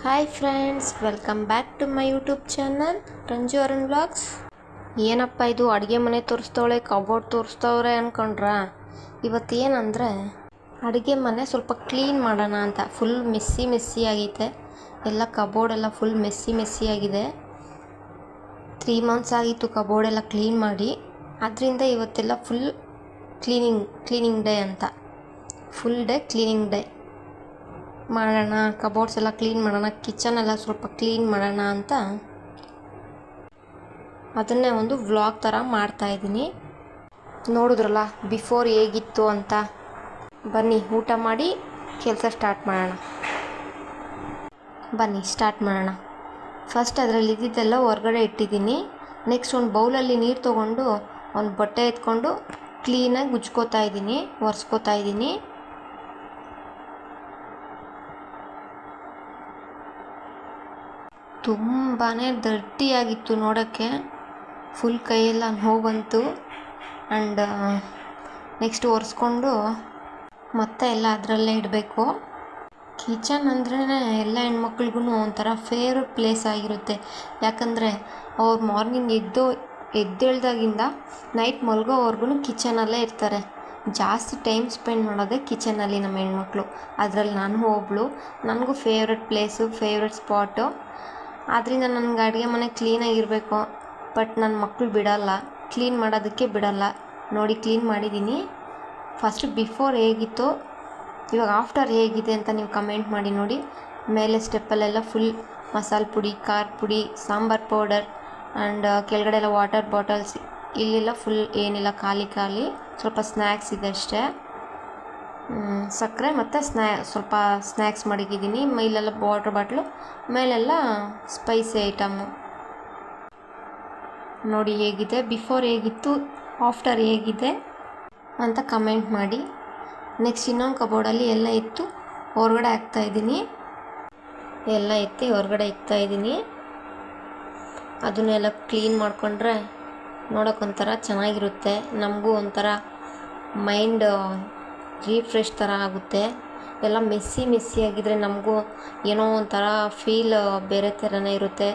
Hi friends, welcome back to my YouTube channel Ranju Arun vlogs. ಏನಪ್ಪ ಇದು ಅಡುಗೆ ಮನೆ ತೋರಿಸ್ತವಳೆ, ಕಬೋರ್ಡ್ ತೋರಿಸ್ತವ್ರೆ ಅಂದ್ಕೊಂಡ್ರಾ? ಇವತ್ತೇನಂದರೆ ಅಡುಗೆ ಮನೆ ಸ್ವಲ್ಪ ಕ್ಲೀನ್ ಮಾಡೋಣ ಅಂತ. ಫುಲ್ ಮೆಸ್ಸಿ ಆಗೈತೆ ಎಲ್ಲ, ಕಬೋರ್ಡ್ ಎಲ್ಲ ಫುಲ್ ಮೆಸ್ಸಿ ಆಗಿದೆ. 3 months ಆಗಿತ್ತು ಕಬೋರ್ಡ್ ಎಲ್ಲ ಕ್ಲೀನ್ ಮಾಡಿ. ಅದರಿಂದ ಇವತ್ತೆಲ್ಲ ಫುಲ್ ಕ್ಲೀನಿಂಗ್ ಡೇ ಅಂತ, ಫುಲ್ ಡೇ ಕ್ಲೀನಿಂಗ್ ಡೇ ಮಾಡೋಣ. ಕಬೋರ್ಡ್ಸ್ ಎಲ್ಲ ಕ್ಲೀನ್ ಮಾಡೋಣ, ಕಿಚನ್ ಎಲ್ಲ ಸ್ವಲ್ಪ ಕ್ಲೀನ್ ಮಾಡೋಣ ಅಂತ ಅದನ್ನೇ ಒಂದು ವ್ಲಾಗ್ ಥರ ಮಾಡ್ತಾಯಿದ್ದೀನಿ. ನೋಡಿದ್ರಲ್ಲ ಬಿಫೋರ್ ಹೇಗಿತ್ತು ಅಂತ. ಬನ್ನಿ ಊಟ ಮಾಡಿ ಕೆಲಸ ಸ್ಟಾರ್ಟ್ ಮಾಡೋಣ. ಬನ್ನಿ ಸ್ಟಾರ್ಟ್ ಮಾಡೋಣ. ಫಸ್ಟ್ ಅದರಲ್ಲಿ ಇದ್ದಿದ್ದೆಲ್ಲ ಹೊರಗಡೆ ಇಟ್ಟಿದ್ದೀನಿ. ನೆಕ್ಸ್ಟ್ ಒಂದು ಬೌಲಲ್ಲಿ ನೀರು ತೊಗೊಂಡು ಒಂದು ಬಟ್ಟೆ ಎತ್ಕೊಂಡು ಕ್ಲೀನಾಗಿ ಉಜ್ಕೋತಾ ಇದ್ದೀನಿ, ಒರೆಸ್ಕೋತಾ ಇದ್ದೀನಿ. ತುಂಬಾ ಡರ್ಟಿಯಾಗಿತ್ತು ನೋಡೋಕ್ಕೆ, ಫುಲ್ ಕೈಯೆಲ್ಲ ನೋವು ಬಂತು. ಆ್ಯಂಡ್ ನೆಕ್ಸ್ಟ್ ಒರೆಸ್ಕೊಂಡು ಮತ್ತೆ ಎಲ್ಲ ಅದರಲ್ಲೇ ಇಡಬೇಕು. ಕಿಚನ್ ಅಂದ್ರೇ ಎಲ್ಲ ಹೆಣ್ಮಕ್ಳಿಗೂ ಒಂಥರ ಫೇವ್ರೆಟ್ ಪ್ಲೇಸ್ ಆಗಿರುತ್ತೆ. ಯಾಕಂದರೆ ಅವ್ರು ಮಾರ್ನಿಂಗ್ ಎದ್ದೇಳ್ದಾಗಿಂದ ನೈಟ್ ಮಲ್ಗೋವರೆಗೂ ಕಿಚನಲ್ಲೇ ಇರ್ತಾರೆ. ಜಾಸ್ತಿ ಟೈಮ್ ಸ್ಪೆಂಡ್ ಮಾಡೋದೇ ಕಿಚನಲ್ಲಿ ನಮ್ಮ ಹೆಣ್ಮಕ್ಳು. ಅದರಲ್ಲಿ ನಾನು ಒಬ್ಳು. ನನಗೂ ಫೇವ್ರೆಟ್ ಪ್ಲೇಸು, ಫೇವ್ರೆಟ್ ಸ್ಪಾಟು. ಆದ್ದರಿಂದ ನನಗೆ ಅಡುಗೆ ಮನೆ ಕ್ಲೀನಾಗಿರಬೇಕು. ಬಟ್ ನನ್ನ ಮಕ್ಕಳು ಬಿಡೋಲ್ಲ, ಕ್ಲೀನ್ ಮಾಡೋದಕ್ಕೆ ಬಿಡೋಲ್ಲ. ನೋಡಿ ಕ್ಲೀನ್ ಮಾಡಿದ್ದೀನಿ. ಫಸ್ಟ್ ಬಿಫೋರ್ ಹೇಗಿತ್ತು, ಇವಾಗ ಆಫ್ಟರ್ ಹೇಗಿದೆ ಅಂತ ನೀವು ಕಮೆಂಟ್ ಮಾಡಿ ನೋಡಿ. ಮೇಲೆ ಸ್ಟೆಪ್ಪಲ್ಲೆಲ್ಲ ಫುಲ್ ಮಸಾಲೆ ಪುಡಿ, ಖಾರ ಪುಡಿ, ಸಾಂಬಾರು ಪೌಡರ್ ಆ್ಯಂಡ್ ಕೆಳಗಡೆ ಎಲ್ಲ ವಾಟರ್ ಬಾಟಲ್ಸ್. ಇಲ್ಲೆಲ್ಲ ಫುಲ್ ಏನಿಲ್ಲ, ಖಾಲಿ. ಸ್ವಲ್ಪ ಸ್ನ್ಯಾಕ್ಸ್ ಇದೆ ಅಷ್ಟೇ, ಸಕ್ಕರೆ ಮತ್ತು ಸ್ವಲ್ಪ ಸ್ನ್ಯಾಕ್ಸ್ ಮಡಗಿದ್ದೀನಿ. ಮೇಲೆಲ್ಲ ವಾಟರ್ ಬಾಟ್ಲು, ಮೇಲೆಲ್ಲ ಸ್ಪೈಸಿ ಐಟಮು. ನೋಡಿ ಹೇಗಿದೆ, ಬಿಫೋರ್ ಹೇಗಿತ್ತು, ಆಫ್ಟರ್ ಹೇಗಿದೆ ಅಂತ ಕಮೆಂಟ್ ಮಾಡಿ. ನೆಕ್ಸ್ಟ್ ಇನ್ನೊಂದು ಕಬೋರ್ಡಲ್ಲಿ ಎಲ್ಲ ಎತ್ತು ಹೊರಗಡೆ ಹಾಕ್ತಾಯಿದ್ದೀನಿ. ಎಲ್ಲ ಎತ್ತಿ ಹೊರಗಡೆ ಇಕ್ತಾಯಿದ್ದೀನಿ. ಅದನ್ನೆಲ್ಲ ಕ್ಲೀನ್ ಮಾಡಿಕೊಂಡ್ರೆ ನೋಡೋಕ್ಕೊಂಥರ ಚೆನ್ನಾಗಿರುತ್ತೆ. ನಮಗೂ ಒಂಥರ ಮೈಂಡ್ ರೀಫ್ರೆಶ್ ಥರ ಆಗುತ್ತೆ. ಎಲ್ಲ ಮೆಸ್ಸಿ ಆಗಿದ್ದರೆ ನಮಗೂ ಏನೋ ಒಂಥರ ಫೀಲ್ ಬೇರೆ ಥರನೇ ಇರುತ್ತೆ.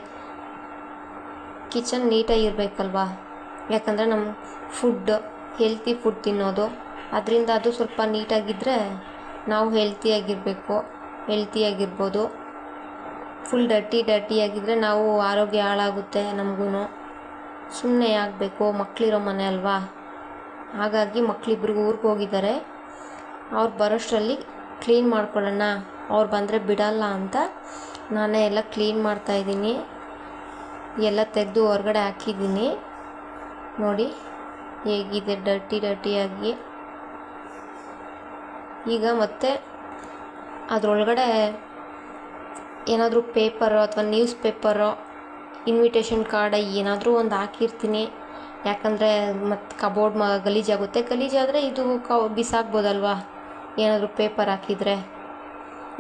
ಕಿಚನ್ ನೀಟಾಗಿರಬೇಕಲ್ವಾ, ಯಾಕಂದರೆ ನಮ್ಮ ಹೆಲ್ತಿ ಫುಡ್ ತಿನ್ನೋದು. ಅದರಿಂದ ಅದು ಸ್ವಲ್ಪ ನೀಟಾಗಿದ್ದರೆ ನಾವು ಹೆಲ್ತಿಯಾಗಿರ್ಬೋದು. ಫುಲ್ ಡರ್ಟಿಯಾಗಿದ್ದರೆ ನಾವು ಆರೋಗ್ಯ ಹಾಳಾಗುತ್ತೆ ನಮಗೂ. ಸುಮ್ಮನೆ ಆಗಬೇಕು, ಮಕ್ಕಳಿರೋ ಮನೆ ಅಲ್ವಾ. ಹಾಗಾಗಿ ಮಕ್ಕಳಿಬ್ರಿಗೂ ಊರಿಗೆ ಹೋಗಿದ್ದಾರೆ. ಅವ್ರು ಬರೋಷ್ಟರಲ್ಲಿ ಕ್ಲೀನ್ ಮಾಡ್ಕೊಳ್ಳೋಣ, ಅವ್ರು ಬಂದರೆ ಬಿಡಲ್ಲ ಅಂತ ನಾನೇ ಎಲ್ಲ ಕ್ಲೀನ್ ಮಾಡ್ತಾಯಿದ್ದೀನಿ. ಎಲ್ಲ ತೆಗೆದು ಹೊರಗಡೆ ಹಾಕಿದ್ದೀನಿ. ನೋಡಿ ಹೇಗಿದೆ ಡರ್ಟಿಯಾಗಿ. ಈಗ ಮತ್ತೆ ಅದರೊಳಗಡೆ ಏನಾದರೂ ಪೇಪರೋ ಅಥವಾ ನ್ಯೂಸ್ ಪೇಪರೋ, ಇನ್ವಿಟೇಷನ್ ಕಾರ್ಡ್ ಏನಾದರೂ ಒಂದು ಹಾಕಿರ್ತೀನಿ. ಯಾಕಂದರೆ ಮತ್ತು ಕಬೋರ್ಡ್ ಗಲೀಜಾಗುತ್ತೆ. ಗಲೀಜಾದರೆ ಇದು ಬಿಸಾಕ್ಬೋದಲ್ವಾ, ಏನಾದರೂ ಪೇಪರ್ ಹಾಕಿದರೆ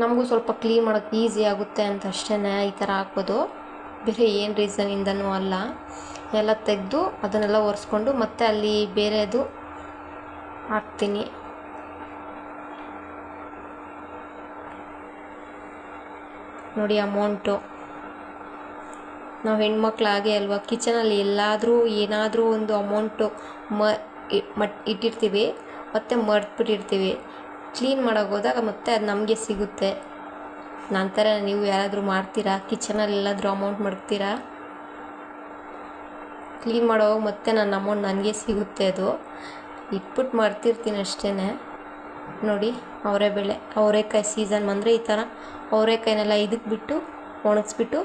ನಮಗೂ ಸ್ವಲ್ಪ ಕ್ಲೀನ್ ಮಾಡೋಕ್ಕೆ ಈಸಿ ಆಗುತ್ತೆ ಅಂತ ಅಷ್ಟೇ ಈ ಥರ ಹಾಕ್ಬೋದು. ಬೇರೆ ಏನು ರೀಸನಿಂದನೂ ಅಲ್ಲ. ಎಲ್ಲ ತೆಗೆದು ಅದನ್ನೆಲ್ಲ ಒರೆಸ್ಕೊಂಡು ಮತ್ತೆ ಅಲ್ಲಿ ಬೇರೆದು ಹಾಕ್ತೀನಿ. ನೋಡಿ ಅಮೌಂಟು. ನಾವು ಹೆಣ್ಮಕ್ಳು ಹಾಗೆ ಅಲ್ವಾ, ಕಿಚನಲ್ಲಿ ಎಲ್ಲಾದರೂ ಏನಾದರೂ ಒಂದು ಅಮೌಂಟು ಇಟ್ಟಿರ್ತೀವಿ, ಮತ್ತು ಮರ್ತ್ಬಿಟ್ಟಿರ್ತೀವಿ. ಕ್ಲೀನ್ ಮಾಡೋಕೆ ಹೋದಾಗ ಮತ್ತೆ ಅದು ನಮಗೆ ಸಿಗುತ್ತೆ. ನಂತರ ನೀವು ಯಾರಾದರೂ ಮಾಡ್ತೀರಾ, ಕಿಚನಲ್ಲಿ ಎಲ್ಲಾದರೂ ಅಮೌಂಟ್ ಮಡಗ್ತೀರಾ? ಕ್ಲೀನ್ ಮಾಡೋವಾಗ ಮತ್ತೆ ನನ್ನ ಅಮೌಂಟ್ ನನಗೆ ಸಿಗುತ್ತೆ. ಅದು ಇಟ್ಬಿಟ್ಟು ಮಾಡ್ತಿರ್ತೀನಿ ಅಷ್ಟೇ. ನೋಡಿ ಅವರೆಕಾಯಿ ಸೀಸನ್ ಬಂದರೆ ಈ ಥರ ಅವರೆಕಾಯಿನೆಲ್ಲ ಇದಕ್ಕೆ ಬಿಟ್ಟು ಒಣಗಿಸ್ಬಿಟ್ಟು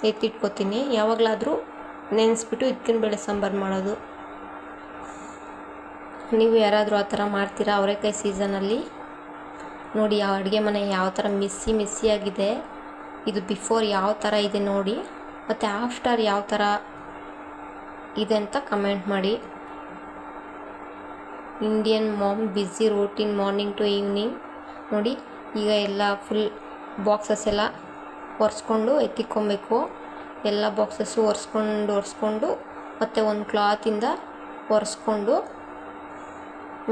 ಎತ್ತಿಟ್ಕೊತೀನಿ. ಯಾವಾಗಲಾದರೂ ನೆನೆಸ್ಬಿಟ್ಟು ಇದಕ್ಕಿನ ಬೇಳೆ ಸಾಂಬಾರು ಮಾಡೋದು. ನೀವು ಯಾರಾದರೂ ಆ ಥರ ಮಾಡ್ತೀರಾ ಅವರೆಕಾಯಿ ಸೀಸನಲ್ಲಿ? ನೋಡಿ ಯಾವ ಅಡುಗೆ ಮನೆ ಯಾವ ಥರ ಮೆಸ್ಸಿ ಆಗಿದೆ. ಇದು ಬಿಫೋರ್ ಯಾವ ಥರ ಇದೆ ನೋಡಿ, ಮತ್ತು ಆಫ್ಟರ್ ಯಾವ ಥರ ಇದೆ ಅಂತ ಕಮೆಂಟ್ ಮಾಡಿ. Indian mom busy routine morning to evening. ನೋಡಿ ಈಗ ಎಲ್ಲ ಫುಲ್ ಬಾಕ್ಸಸ್ ಎಲ್ಲ ಒರೆಸ್ಕೊಂಡು ಎತ್ತಿಕ್ಕೊಬೇಕು. ಎಲ್ಲ ಬಾಕ್ಸಸ್ಸು ಒರೆಸ್ಕೊಂಡು ಮತ್ತು ಒಂದು ಕ್ಲಾತಿಂದ ಒರೆಸ್ಕೊಂಡು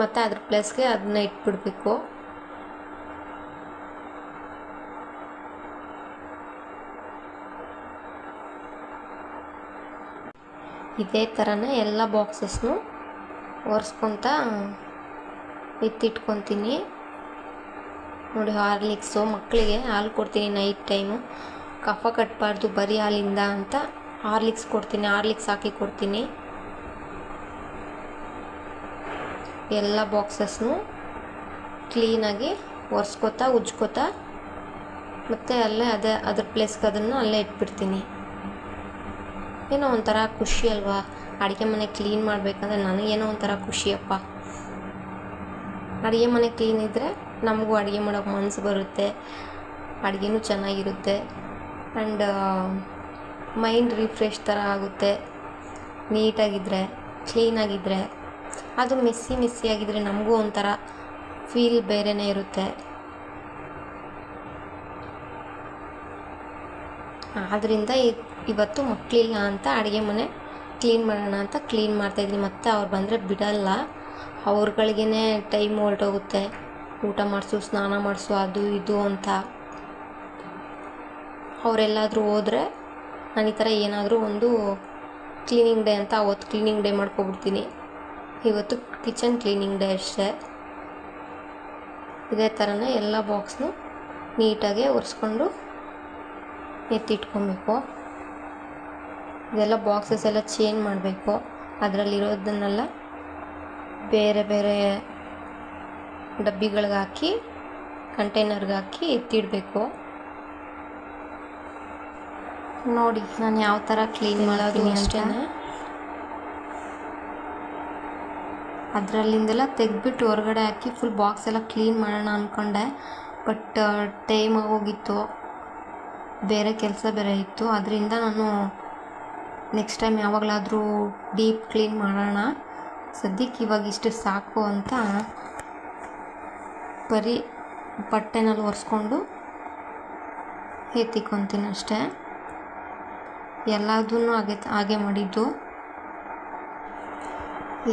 ಮತ್ತು ಅದ್ರ ಪ್ಲೇಸ್ಗೆ ಅದನ್ನ ಇಟ್ಬಿಡಬೇಕು. ಇದೇ ಥರನೇ ಎಲ್ಲ ಬಾಕ್ಸಸ್ನು ಒರೆಸ್ಕೊತ ಎತ್ತಿಟ್ಕೊತೀನಿ. ನೋಡಿ, ಹಾರ್ಲಿಕ್ಸು ಮಕ್ಕಳಿಗೆ ಹಾಲು ಕೊಡ್ತೀನಿ ನೈಟ್ ಟೈಮು. ಕಫ ಕಟ್ಟಬಾರ್ದು ಬರೀ ಹಾಲಿಂದ ಅಂತ ಹಾರ್ಲಿಕ್ಸ್ ಕೊಡ್ತೀನಿ, ಹಾರ್ಲಿಕ್ಸ್ ಹಾಕಿ ಕೊಡ್ತೀನಿ. ಎಲ್ಲ ಬಾಕ್ಸಸ್ನು ಕ್ಲೀನಾಗಿ ಒರೆಸ್ಕೊತಾ ಉಜ್ಕೋತಾ ಮತ್ತು ಅಲ್ಲೇ ಅದ್ರ ಪ್ಲೇಸ್ಗೆ ಅದನ್ನು ಅಲ್ಲೇ ಇಟ್ಬಿಡ್ತೀನಿ. ಏನೋ ಒಂಥರ ಖುಷಿ ಅಲ್ವಾ ಅಡುಗೆ ಮನೆ ಕ್ಲೀನ್ ಮಾಡಬೇಕಂದ್ರೆ. ನನಗೇನೋ ಒಂಥರ ಖುಷಿಯಪ್ಪ. ಅಡುಗೆ ಮನೆ ಕ್ಲೀನ್ ಇದ್ದರೆ ನಮಗೂ ಅಡುಗೆ ಮಾಡೋಕ್ಕೆ ಮನಸ್ಸು ಬರುತ್ತೆ, ಅಡುಗೆನೂ ಚೆನ್ನಾಗಿರುತ್ತೆ ಆ್ಯಂಡ್ ಮೈಂಡ್ ರಿಫ್ರೆಶ್ ಥರ ಆಗುತ್ತೆ. ನೀಟಾಗಿದ್ದರೆ, ಕ್ಲೀನಾಗಿದ್ದರೆ. ಅದು ಮೆಸ್ಸಿ ಆಗಿದ್ದರೆ ನಮಗೂ ಒಂಥರ ಫೀಲ್ ಬೇರೆಯೇ ಇರುತ್ತೆ. ಆದ್ದರಿಂದ ಇವತ್ತು ಮಕ್ಕಳಿಲ್ಲ ಅಂತ ಅಡುಗೆ ಮನೆ ಕ್ಲೀನ್ ಮಾಡೋಣ ಅಂತ ಕ್ಲೀನ್ ಮಾಡ್ತಾಯಿದ್ದೀನಿ. ಮತ್ತು ಅವ್ರು ಬಂದರೆ ಬಿಡಲ್ಲ, ಅವ್ರುಗಳಿಗೇ ಟೈಮ್ ಹೊರಟೋಗುತ್ತೆ. ಊಟ ಮಾಡಿಸು, ಸ್ನಾನ ಮಾಡಿಸು, ಅದು ಇದು ಅಂತ. ಅವರೆಲ್ಲಾದರೂ ಹೋದರೆ ನಾನು ಈ ಥರ ಏನಾದರೂ ಒಂದು ಕ್ಲೀನಿಂಗ್ ಡೇ ಅಂತ ಅವತ್ತು ಕ್ಲೀನಿಂಗ್ ಡೇ ಮಾಡ್ಕೊಬಿಡ್ತೀನಿ. ಇವತ್ತು ಕಿಚನ್ ಕ್ಲೀನಿಂಗ್ ಡೇ ಅಷ್ಟೇ. ಇದೇ ಥರನೇ ಎಲ್ಲ ಬಾಕ್ಸ್ನು ನೀಟಾಗಿ ಒರೆಸ್ಕೊಂಡು ಎತ್ತಿಟ್ಕೊಬೇಕು. ಇದೆಲ್ಲ ಬಾಕ್ಸಸ್ ಎಲ್ಲ ಚೇಂಜ್ ಮಾಡಬೇಕು. ಅದರಲ್ಲಿರೋದನ್ನೆಲ್ಲ ಬೇರೆ ಬೇರೆ ಡಬ್ಬಿಗಳಿಗೆ ಹಾಕಿ ಕಂಟೈನರ್ಗೆ ಹಾಕಿ ಎತ್ತಿಡಬೇಕು. ನೋಡಿ ನಾನು ಯಾವ ಥರ ಕ್ಲೀನ್ ಮಾಡೋದು ಅಷ್ಟೇ. ಅದರಲ್ಲಿಂದೆಲ್ಲ ತೆಗೆದ್ಬಿಟ್ಟು ಹೊರಗಡೆ ಹಾಕಿ ಫುಲ್ ಬಾಕ್ಸ್ ಎಲ್ಲ ಕ್ಲೀನ್ ಮಾಡೋಣ ಅಂದ್ಕೊಂಡೆ. ಬಟ್ ಟೈಮ್ ಆಗೋಗಿತ್ತು, ಬೇರೆ ಕೆಲಸ ಬೇರೆ ಇತ್ತು. ಅದರಿಂದ ನಾನು ನೆಕ್ಸ್ಟ್ ಟೈಮ್ ಯಾವಾಗಲಾದರೂ ಡೀಪ್ ಕ್ಲೀನ್ ಮಾಡೋಣ, ಸದ್ಯಕ್ಕೆ ಇವಾಗ ಇಷ್ಟು ಸಾಕು ಅಂತ ಬರೀ ಬಟ್ಟೆನಲ್ಲಿ ಒರೆಸ್ಕೊಂಡು ಎತ್ತಿಕೊತೀನಿ ಅಷ್ಟೇ. ಎಲ್ಲದನ್ನೂ ಹಾಗೆ ಮಾಡಿದ್ದು.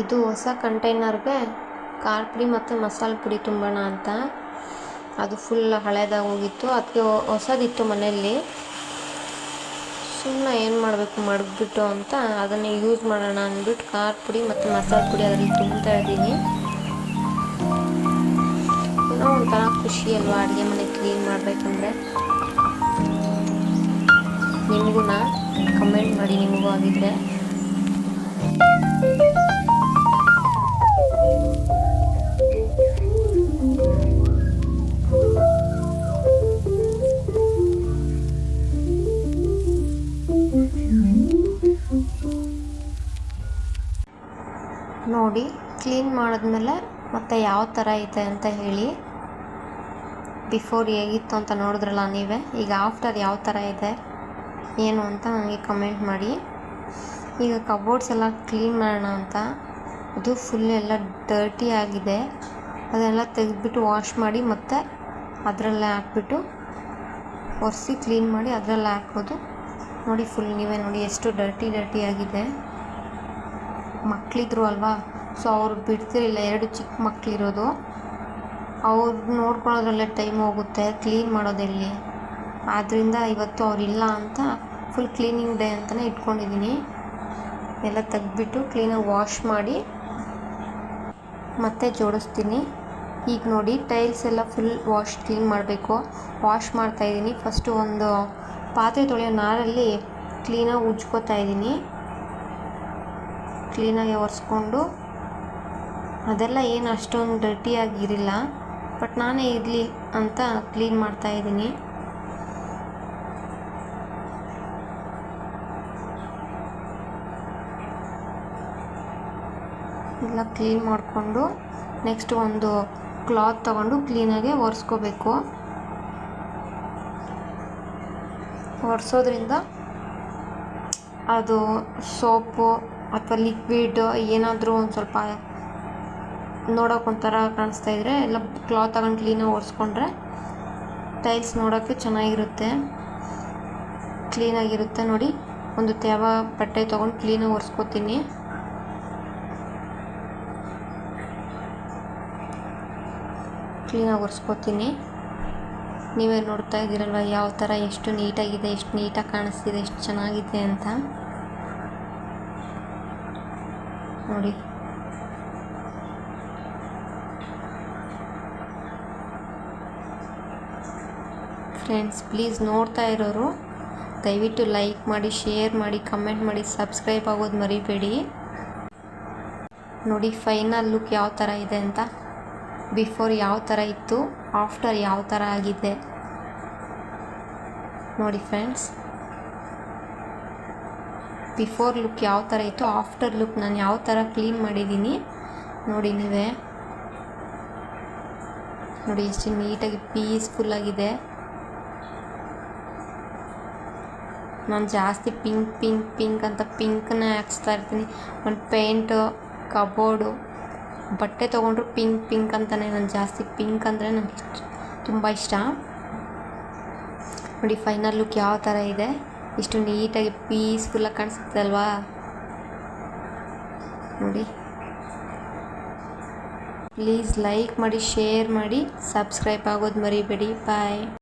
ಇದು ಹೊಸ ಕಂಟೈನರ್ಗೆ ಖಾರ ಪುಡಿ ಮತ್ತು ಮಸಾಲೆ ಪುಡಿ ತುಂಬೋಣ ಅಂತ. ಅದು ಫುಲ್ ಹಳೇದಾಗಿ ಹೋಗಿತ್ತು, ಅದಕ್ಕೆ ಹೊಸದಿತ್ತು ಮನೆಯಲ್ಲಿ. ಸುಮ್ಮನೆ ಏನು ಮಾಡಬೇಕು ಮಡಗ್ಬಿಟ್ಟು ಅಂತ ಅದನ್ನೇ ಯೂಸ್ ಮಾಡೋಣ ಅಂದ್ಬಿಟ್ಟು ಖಾರ ಪುಡಿ ಮತ್ತು ಮಸಾಲೆ ಪುಡಿ ಅದರಲ್ಲಿ ತುಂಬ್ತಾ ಇದ್ದೀನಿ. ಏನೋ ಒಂಥರ ಖುಷಿ ಅಲ್ವಾ ಅಡುಗೆ ಮನೆ ಕ್ಲೀನ್ ಮಾಡಬೇಕಂದ್ರೆ. ನಿಮಗೂ ಕಮೆಂಟ್ ಮಾಡಿ, ನಿಮಗೂ ಆಗಿದ್ರೆ. ನೋಡಿ ಕ್ಲೀನ್ ಮಾಡಿದ್ಮೇಲೆ ಮತ್ತೆ ಯಾವ ಥರ ಐತೆ ಅಂತ ಹೇಳಿ. ಬಿಫೋರ್ ಹೇಗಿತ್ತು ಅಂತ ನೋಡಿದ್ರಲ್ಲ ನೀವೇ, ಈಗ ಆಫ್ಟರ್ ಯಾವ ಥರ ಇದೆ ಏನು ಅಂತ ನನಗೆ ಕಮೆಂಟ್ ಮಾಡಿ. ಈಗ ಕಬೋರ್ಡ್ಸ್ ಎಲ್ಲ ಕ್ಲೀನ್ ಮಾಡೋಣ ಅಂತ, ಅದು ಫುಲ್ ಎಲ್ಲ ಡರ್ಟಿ ಆಗಿದೆ. ಅದೆಲ್ಲ ತೆಗೆದ್ಬಿಟ್ಟು ವಾಶ್ ಮಾಡಿ ಮತ್ತೆ ಅದರಲ್ಲೇ ಹಾಕ್ಬಿಟ್ಟು ಒರೆಸಿ ಕ್ಲೀನ್ ಮಾಡಿ ಅದರಲ್ಲೇ ಹಾಕೋದು. ನೋಡಿ ಫುಲ್ ನೀವೇ ನೋಡಿ ಎಷ್ಟು ಡರ್ಟಿ ಆಗಿದೆ. ಮಕ್ಕಳಿದ್ರು ಅಲ್ವಾ, ಸೊ ಅವ್ರು ಬಿಡ್ತಿರಲಿಲ್ಲ. 2 ಚಿಕ್ಕ ಮಕ್ಕಳಿರೋದು, ಅವ್ರು ನೋಡ್ಕೊಳ್ಳೋದ್ರಲ್ಲೇ ಟೈಮ್ ಹೋಗುತ್ತೆ, ಕ್ಲೀನ್ ಮಾಡೋದೆಲ್ಲಿ. ಆದ್ದರಿಂದ ಇವತ್ತು ಅವರಿಲ್ಲ ಅಂತ ಫುಲ್ ಕ್ಲೀನಿಂಗ್ ಡೇ ಅಂತಲೇ ಇಟ್ಕೊಂಡಿದ್ದೀನಿ. ಎಲ್ಲ ತೆಗೆದ್ಬಿಟ್ಟು ಕ್ಲೀನಾಗಿ ವಾಶ್ ಮಾಡಿ ಮತ್ತೆ ಜೋಡಿಸ್ತೀನಿ. ಈಗ ನೋಡಿ ಟೈಲ್ಸ್ ಎಲ್ಲ ಫುಲ್ ಕ್ಲೀನ್ ಮಾಡಬೇಕು. ವಾಶ್ ಮಾಡ್ತಾಯಿದ್ದೀನಿ. ಫಸ್ಟು ಒಂದು ಪಾತ್ರೆ ತೊಳೆಯೋ ನಾರಲ್ಲಿ ಕ್ಲೀನಾಗಿ ಉಜ್ಕೋತಾ ಇದ್ದೀನಿ. ಕ್ಲೀನಾಗಿ ಒರೆಸ್ಕೊಂಡು, ಅದೆಲ್ಲ ಏನು ಅಷ್ಟೊಂದು ಡರ್ಟಿಯಾಗಿರಿಲ್ಲ, ಬಟ್ ನಾನೇ ಇರಲಿ ಅಂತ ಕ್ಲೀನ್ ಮಾಡ್ತಾಯಿದ್ದೀನಿ. ಎಲ್ಲ ಕ್ಲೀನ್ ಮಾಡಿಕೊಂಡು ನೆಕ್ಸ್ಟ್ ಒಂದು ಕ್ಲಾತ್ ತಗೊಂಡು ಕ್ಲೀನಾಗಿ ಒರೆಸ್ಕೋಬೇಕು. ಒರೆಸೋದ್ರಿಂದ ಅದು ಸೋಪು ಅಥವಾ ಲಿಕ್ವಿಡ್ ಏನಾದರೂ ಒಂದು ಸ್ವಲ್ಪ ನೋಡೋಕೆ ಒಂಥರ ಕಾಣಿಸ್ತಾ ಇದ್ದರೆ ಎಲ್ಲ ಕ್ಲಾತ್ ತಗೊಂಡು ಕ್ಲೀನಾಗಿ ಒರೆಸ್ಕೊಂಡ್ರೆ ಟೈಲ್ಸ್ ನೋಡೋಕ್ಕೆ ಚೆನ್ನಾಗಿರುತ್ತೆ, ಕ್ಲೀನಾಗಿರುತ್ತೆ. ನೋಡಿ ಒಂದು ತೇವ ಬಟ್ಟೆ ತೊಗೊಂಡು ಕ್ಲೀನಾಗಿ ಒರೆಸ್ಕೊತೀನಿ. ಕ್ಲೀನಾಗಿ ಒರೆಸ್ಕೊತೀನಿ. ನೀವೇ ನೋಡ್ತಾ ಇದ್ದೀರಲ್ವ ಯಾವ ಥರ ಎಷ್ಟು ನೀಟಾಗಿದೆ, ಎಷ್ಟು ನೀಟಾಗಿ ಕಾಣಿಸ್ತಿದೆ, ಎಷ್ಟು ಚೆನ್ನಾಗಿದೆ ಅಂತ. ನೋಡಿ. ಫ್ರೆಂಡ್ಸ್, ಪ್ಲೀಸ್ ನೋಡ್ತಾ ಇರೋರು ದಯವಿಟ್ಟು ಲೈಕ್ ಮಾಡಿ, ಶೇರ್ ಮಾಡಿ, ಕಮೆಂಟ್ ಮಾಡಿ, ಸಬ್ಸ್ಕ್ರೈಬ್ ಆಗೋದು ಮರಿಬೇಡಿ. ನೋಡಿ ಫೈನಲ್ ಲುಕ್ ಯಾವ ಥರ ಇದೆ ಅಂತ. ಬಿಫೋರ್ ಯಾವ ಥರ ಇತ್ತು, ಆಫ್ಟರ್ ಯಾವ ಥರ ಆಗಿದೆ ನೋಡಿ ಫ್ರೆಂಡ್ಸ್. ಬಿಫೋರ್ ಲುಕ್ ಯಾವ ಥರ ಇತ್ತು, ಆಫ್ಟರ್ ಲುಕ್ ನಾನು ಯಾವ ಥರ ಕ್ಲೀನ್ ಮಾಡಿದ್ದೀನಿ ನೋಡಿ ನೀವೇ. ನೋಡಿ ಎಷ್ಟು ನೀಟಾಗಿ ಪೀಸ್ಫುಲ್ಲಾಗಿದೆ. ನಾನು ಜಾಸ್ತಿ ಪಿಂಕ್ ಪಿಂಕ್ ಪಿಂಕ್ ಅಂತ ಪಿಂಕ್ನೇ ಹಾಕ್ಸ್ತಾ ಇರ್ತೀನಿ. ಒಂದು ಪೇಂಟು, ಕಬೋರ್ಡು, ಬಟ್ಟೆ ತೊಗೊಂಡ್ರು ಪಿಂಕ್ ಪಿಂಕ್ ಅಂತಲೇ. ನಾನು ಜಾಸ್ತಿ ಪಿಂಕ್ ಅಂದರೆ ನನಗೆ ತುಂಬ ಇಷ್ಟ. ನೋಡಿ ಫೈನಲ್ ಲುಕ್ ಯಾವ ಥರ ಇದೆ, ಇಷ್ಟು ನೀಟಾಗಿ ಪೀಸ್ಫುಲ್ಲಾಗಿ ಕಾಣಿಸುತ್ತೆ ಅಲ್ವಾ ನೋಡಿ. ಪ್ಲೀಸ್ ಲೈಕ್ ಮಾಡಿ, ಶೇರ್ ಮಾಡಿ, ಸಬ್ಸ್ಕ್ರೈಬ್ ಆಗೋದು ಮರಿಬೇಡಿ. ಬಾಯ್.